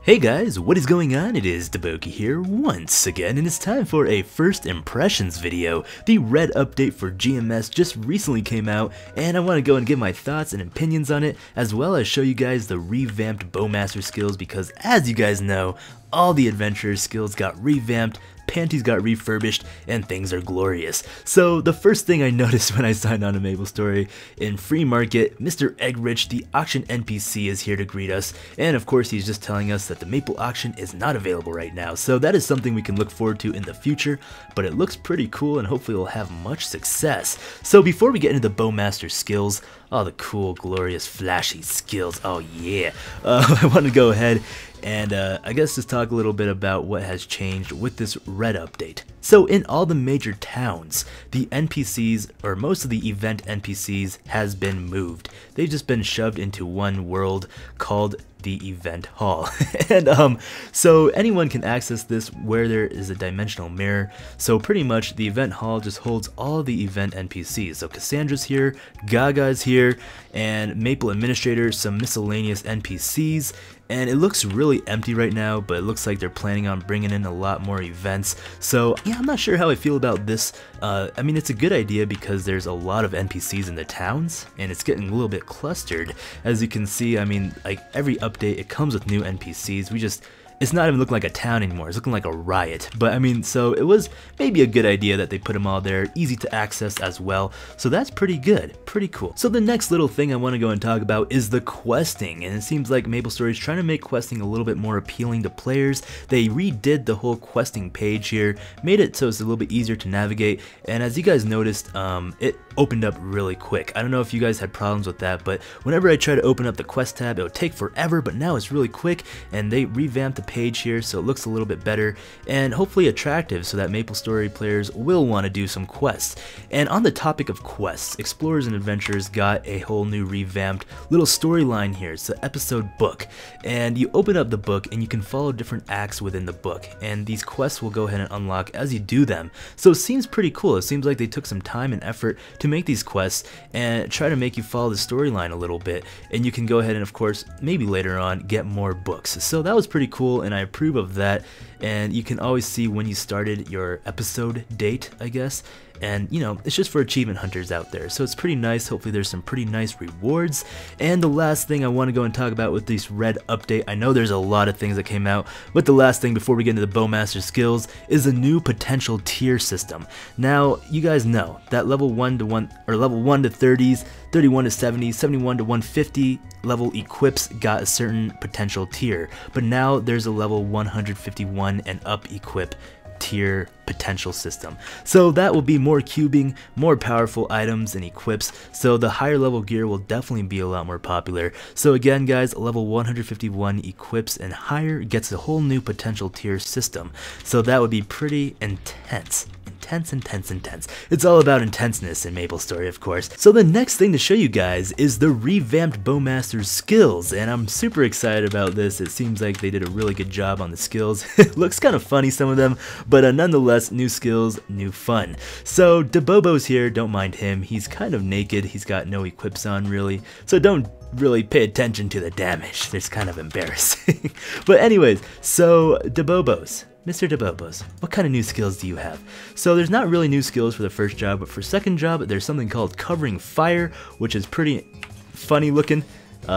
Hey guys, what is going on? It is DaBoki here once again, and it's time for a first impressions video. The red update for GMS just recently came out, and I want to go and give my thoughts and opinions on it, as well as show you guys the revamped Bowmaster skills, because as you guys know, all the adventurer skills got revamped, panties got refurbished, and things are glorious. So the first thing I noticed when I signed on to MapleStory, in Free Market, Mr. Eggrich, the auction NPC, is here to greet us, and of course he's just telling us that the Maple auction is not available right now, so that is something we can look forward to in the future, but it looks pretty cool and hopefully we'll have much success. So before we get into the Bowmaster skills, all the cool, glorious, flashy skills, oh yeah, I want to go ahead and I guess just talk a little bit about what has changed with this red update. So in all the major towns, the NPCs, or most of the event NPCs, has been moved. They've just been shoved into one world called the event hall. And so anyone can access this where there is a dimensional mirror. So pretty much the event hall just holds all the event NPCs. So Cassandra's here, Gaga's here, and Maple Administrator, some miscellaneous NPCs. And it looks really empty right now, but it looks like they're planning on bringing in a lot more events. So yeah, I'm not sure how I feel about this. I mean, it's a good idea because there's a lot of NPCs in the towns, and it's getting a little bit clustered. As you can see, I mean, like every update, it comes with new NPCs. It's not even looking like a town anymore, it's looking like a riot. But I mean, so it was maybe a good idea that they put them all there, easy to access as well. So that's pretty good, pretty cool. So the next little thing I want to go and talk about is the questing. And it seems like MapleStory is trying to make questing a little bit more appealing to players. They redid the whole questing page here, made it so it's a little bit easier to navigate. And as you guys noticed, it opened up really quick. I don't know if you guys had problems with that, but whenever I try to open up the quest tab, it would take forever, but now it's really quick, and they revamped the page here so it looks a little bit better and hopefully attractive so that MapleStory players will want to do some quests. And on the topic of quests, explorers and adventurers got a whole new revamped little storyline here. It's the episode book, and you open up the book and you can follow different acts within the book, and these quests will go ahead and unlock as you do them. So it seems pretty cool. It seems like they took some time and effort to make these quests and try to make you follow the storyline a little bit, and you can go ahead and of course maybe later on get more books. So that was pretty cool, and I approve of that. And you can always see when you started your episode date, I guess. And you know, it's just for achievement hunters out there, so it's pretty nice. Hopefully there's some pretty nice rewards. And the last thing I want to go and talk about with this red update, I know there's a lot of things that came out, but the last thing before we get into the Bowmaster skills is a new potential tier system. Now you guys know that level 1 to 1, or level 1 to 30s, 31 to 70s, 71 to 150 level equips got a certain potential tier, but now there's a level 151 and up equip tier potential system. So that will be more cubing, more powerful items and equips, so the higher level gear will definitely be a lot more popular. So again guys, level 151 equips and higher gets a whole new potential tier system, so that would be pretty intense. Intense. It's all about intenseness in MapleStory, of course. So the next thing to show you guys is the revamped Bowmaster's skills, and I'm super excited about this. It seems like they did a really good job on the skills. It looks kind of funny, some of them, but nonetheless, new skills, new fun. So DaBobo's here, don't mind him. He's kind of naked, he's got no equips on really, so don't really pay attention to the damage. It's kind of embarrassing. But anyways, so DaBobo's. Mr. DaBobos, what kind of new skills do you have? So there's not really new skills for the first job, but for second job, there's something called covering fire, which is pretty funny looking.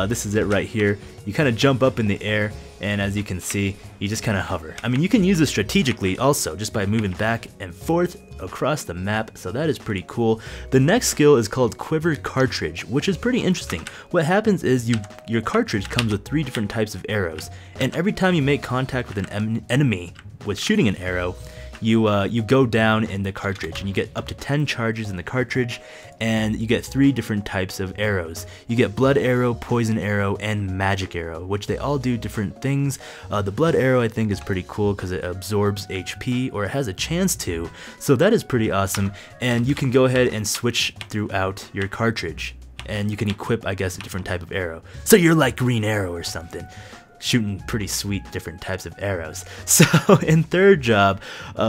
This is it right here. You kind of jump up in the air, and as you can see, you just kind of hover. I mean, you can use this strategically also, just by moving back and forth across the map, so that is pretty cool. The next skill is called Quiver Cartridge, which is pretty interesting. What happens is your cartridge comes with 3 different types of arrows, and every time you make contact with an enemy with shooting an arrow, you go down in the cartridge, and you get up to 10 charges in the cartridge, and you get 3 different types of arrows. You get blood arrow, poison arrow, and magic arrow, which they all do different things. The blood arrow I think is pretty cool because it absorbs HP, or it has a chance to, so that is pretty awesome. And you can go ahead and switch throughout your cartridge, and you can equip, I guess, a different type of arrow. So you're like Green Arrow or something. shooting pretty sweet different types of arrows. So in third job,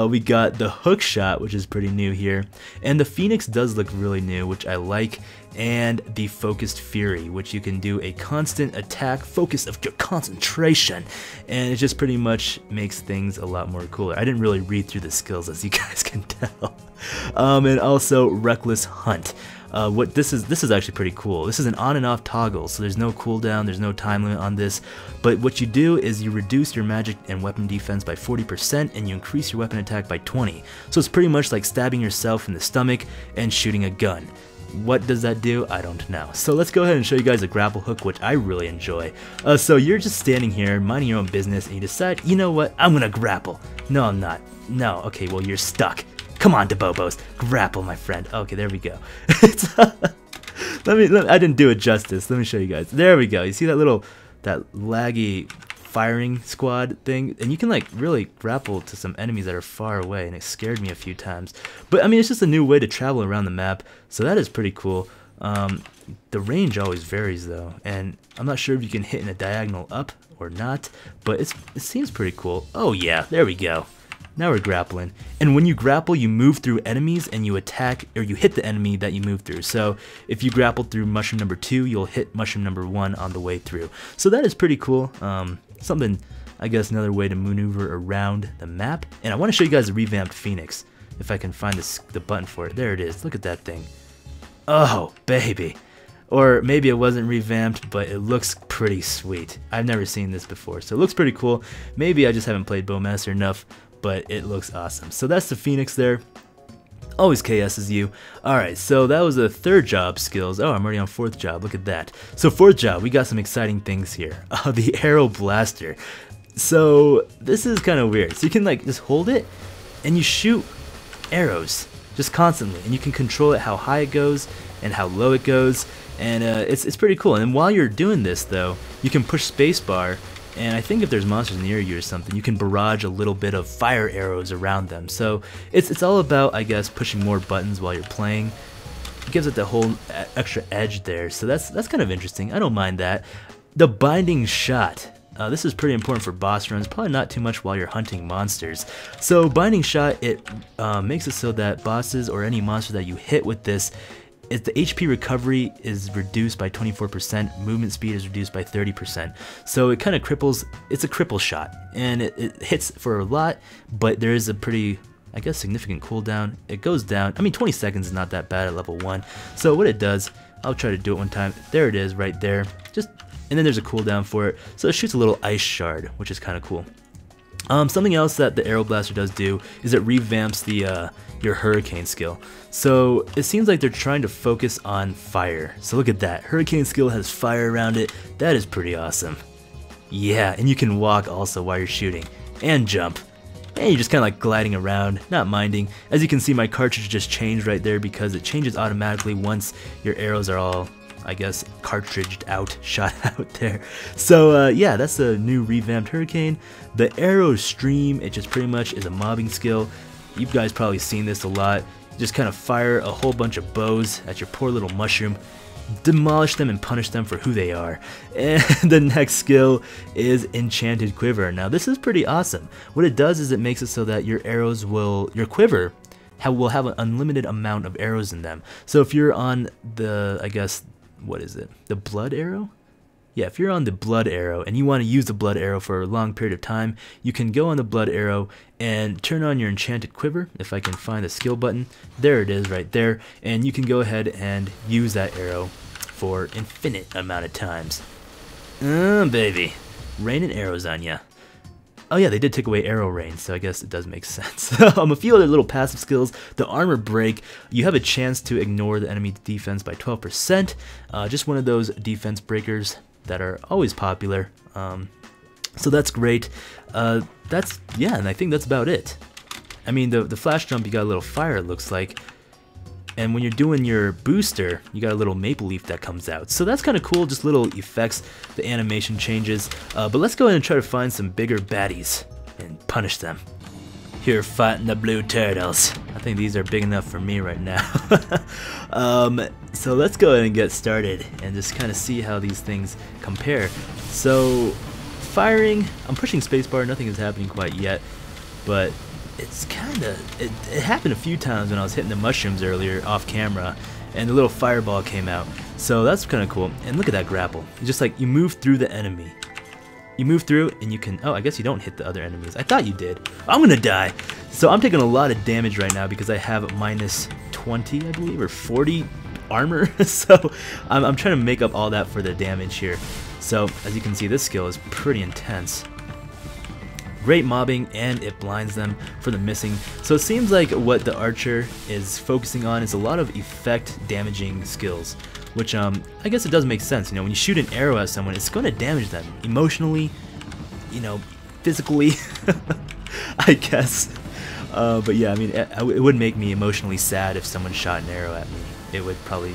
we got the hook shot, which is pretty new here, and the Phoenix does look really new, which I like, and the focused fury, which you can do a constant attack focus of your concentration, and it just pretty much makes things a lot more cooler. I didn't really read through the skills, as you guys can tell. And also reckless hunt. What this is actually pretty cool. This is an on and off toggle, so there's no cooldown, there's no time limit on this, but what you do is you reduce your magic and weapon defense by 40% and you increase your weapon attack by 20. So it's pretty much like stabbing yourself in the stomach and shooting a gun. What does that do? I don't know. So let's go ahead and show you guys a grapple hook, which I really enjoy. So you're just standing here minding your own business and you decide, you know what, I'm gonna grapple. No, I'm not. No, okay, well, you're stuck. Come on, DaBobos, grapple, my friend. Okay, there we go. I didn't do it justice. Let me show you guys. There we go. You see that laggy firing squad thing? And you can like really grapple to some enemies that are far away, and it scared me a few times. But I mean, it's just a new way to travel around the map, so that is pretty cool. The range always varies though, and I'm not sure if you can hit in a diagonal up or not, but it seems pretty cool. Oh yeah, there we go. Now we're grappling, and when you grapple, you move through enemies and you attack, or you hit the enemy that you move through. So if you grapple through mushroom number 2, you'll hit mushroom number 1 on the way through. So that is pretty cool. Something, I guess, another way to maneuver around the map. And I want to show you guys the revamped Phoenix, if I can find the button for it. There it is. Look at that thing. Oh, baby. Or maybe it wasn't revamped, but it looks pretty sweet. I've never seen this before, so it looks pretty cool. Maybe I just haven't played Bowmaster enough, but it looks awesome. So that's the Phoenix there. Always KS's you. Alright, so that was the third job skills. Oh, I'm already on fourth job. Look at that. So fourth job, we got some exciting things here. The arrow blaster. So this is kind of weird. So you can like just hold it and you shoot arrows just constantly, and you can control it how high it goes and how low it goes, and it's pretty cool. And while you're doing this though, you can push spacebar, and I think if there's monsters near you or something, you can barrage a little bit of fire arrows around them. So it's all about, I guess, pushing more buttons while you're playing. It gives it the whole extra edge there, so that's kind of interesting. I don't mind that. The binding shot. This is pretty important for boss runs, probably not too much while you're hunting monsters. So binding shot, it makes it so that bosses or any monster that you hit with this, the HP recovery is reduced by 24%, movement speed is reduced by 30%. So it kind of cripples, it's a cripple shot, and it hits for a lot, but there is a pretty, I guess, significant cooldown. It goes down, I mean 20 seconds is not that bad at level 1. So what it does, I'll try to do it one time. There it is right there. And then there's a cooldown for it. So it shoots a little ice shard, which is kind of cool. Something else that the arrow blaster does do is it revamps your hurricane skill. So it seems like they're trying to focus on fire. So look at that. Hurricane skill has fire around it. That is pretty awesome. Yeah, and you can walk also while you're shooting. And jump. And you're just kind of like gliding around, not minding. As you can see, my cartridge just changed right there because it changes automatically once your arrows are all, I guess, cartridged out, shot out there. So yeah, that's the new revamped Hurricane. The arrow stream, it just pretty much is a mobbing skill. You guys probably seen this a lot. You just kind of fire a whole bunch of bows at your poor little mushroom, demolish them and punish them for who they are. And the next skill is Enchanted Quiver. Now this is pretty awesome. What it does is it makes it so that your arrows your quiver will have an unlimited amount of arrows in them. So if you're on the, I guess, what is it? The blood arrow? Yeah, if you're on the blood arrow and you want to use the blood arrow for a long period of time, you can go on the blood arrow and turn on your enchanted quiver. If I can find the skill button, there it is right there, and you can go ahead and use that arrow for infinite amount of times. Baby, raining arrows on ya. Oh yeah, they did take away arrow rain, so I guess it does make sense. A few other little passive skills. The armor break, you have a chance to ignore the enemy defense by 12%. Just one of those defense breakers that are always popular. So that's great. Yeah, and I think that's about it. I mean, the flash jump, you got a little fire, it looks like. And when you're doing your booster, you got a little maple leaf that comes out. So that's kind of cool, just little effects, the animation changes. But let's go ahead and try to find some bigger baddies and punish them. Here fighting the blue turtles. I think these are big enough for me right now. So let's go ahead and get started and just kind of see how these things compare. So firing, I'm pushing spacebar, nothing is happening quite yet, but it's kinda, it happened a few times when I was hitting the mushrooms earlier off camera, and the little fireball came out, so that's kinda cool. And look at that grapple, it's just like you move through the enemy. You move through and you can, oh, I guess you don't hit the other enemies. I thought you did. I'm gonna die. So I'm taking a lot of damage right now because I have minus 20, I believe, or 40 armor. So I'm trying to make up all that for the damage here. So as you can see, this skill is pretty intense. Great mobbing, and it blinds them for the missing. So it seems like what the archer is focusing on is a lot of effect damaging skills, which I guess it does make sense. You know, when you shoot an arrow at someone, it's going to damage them emotionally, you know, physically, I guess. But yeah, I mean, it would make me emotionally sad if someone shot an arrow at me. It would probably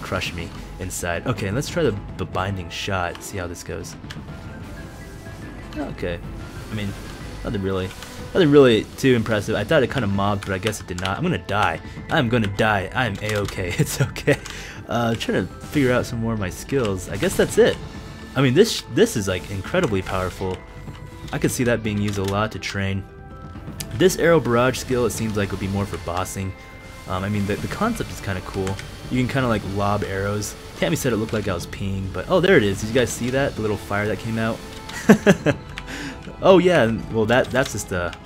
crush me inside. Okay, let's try the binding shot, see how this goes. Okay, I mean, nothing really too impressive. I thought it kind of mobbed, but I guess it did not. I'm gonna die. I'm gonna die. I'm a-okay. It's okay. Trying to figure out some more of my skills. I guess that's it. I mean, this is like incredibly powerful. I could see that being used a lot to train. This arrow barrage skill, it seems like would be more for bossing. I mean, the concept is kind of cool. You can kind of like lob arrows. Tammy said it looked like I was peeing, but oh, there it is. Did you guys see that? The little fire that came out. Oh yeah, well that's just that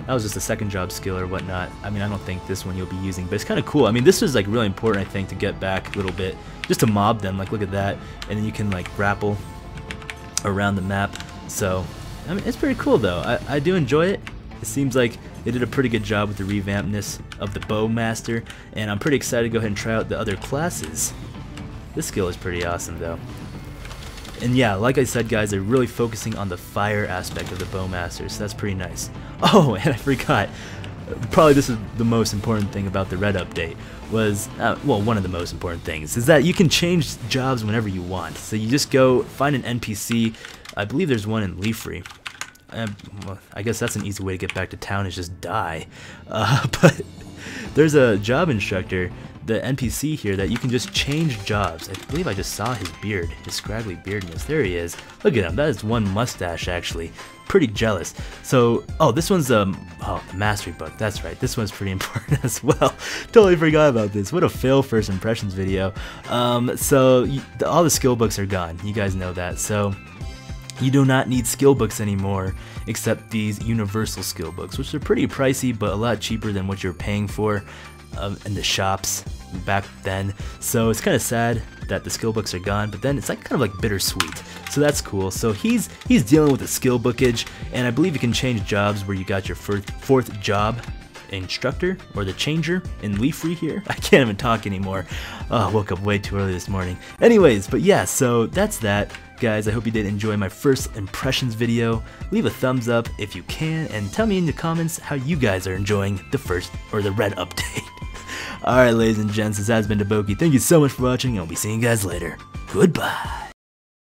was just a second job skill or whatnot. I mean, I don't think this one you'll be using, but it's kind of cool. I mean, this is like really important, I think, to get back a little bit, just to mob them. Like, look at that, and then you can like grapple around the map. So, I mean, it's pretty cool though. I do enjoy it. It seems like they did a pretty good job with the revampedness of the Bowmaster, and I'm pretty excited to go ahead and try out the other classes. This skill is pretty awesome though. And yeah, like I said, guys, they're really focusing on the fire aspect of the Bowmaster, so that's pretty nice. Oh, and I forgot, probably this is the most important thing about the Red update, was, well, one of the most important things, is that you can change jobs whenever you want. So you just go find an NPC, I believe there's one in Leafree. Well, I guess that's an easy way to get back to town, is just die. But there's a job instructor, the NPC here, that you can just change jobs. I believe I just saw his beard, his scraggly beardness. There he is. Look at him. That is one mustache, actually. Pretty jealous. So, oh, this one's the mastery book. That's right. This one's pretty important as well. Totally forgot about this. What a fail first impressions video. So all the skill books are gone. You guys know that. So you do not need skill books anymore, except these universal skill books, which are pretty pricey, but a lot cheaper than what you're paying for in the shops back then. So it's kind of sad that the skill books are gone, but then it's like kind of like bittersweet. So that's cool. So he's dealing with the skill bookage, and I believe you can change jobs where you got your fourth job instructor or the changer in Leafree here. I can't even talk anymore. Oh, I woke up way too early this morning. Anyways, but yeah, so that's that. Guys, I hope you did enjoy my first impressions video. Leave a thumbs up if you can, and tell me in the comments how you guys are enjoying the Red update. Alright, ladies and gents, this has been DaBoki. Thank you so much for watching, and I'll be seeing you guys later. Goodbye.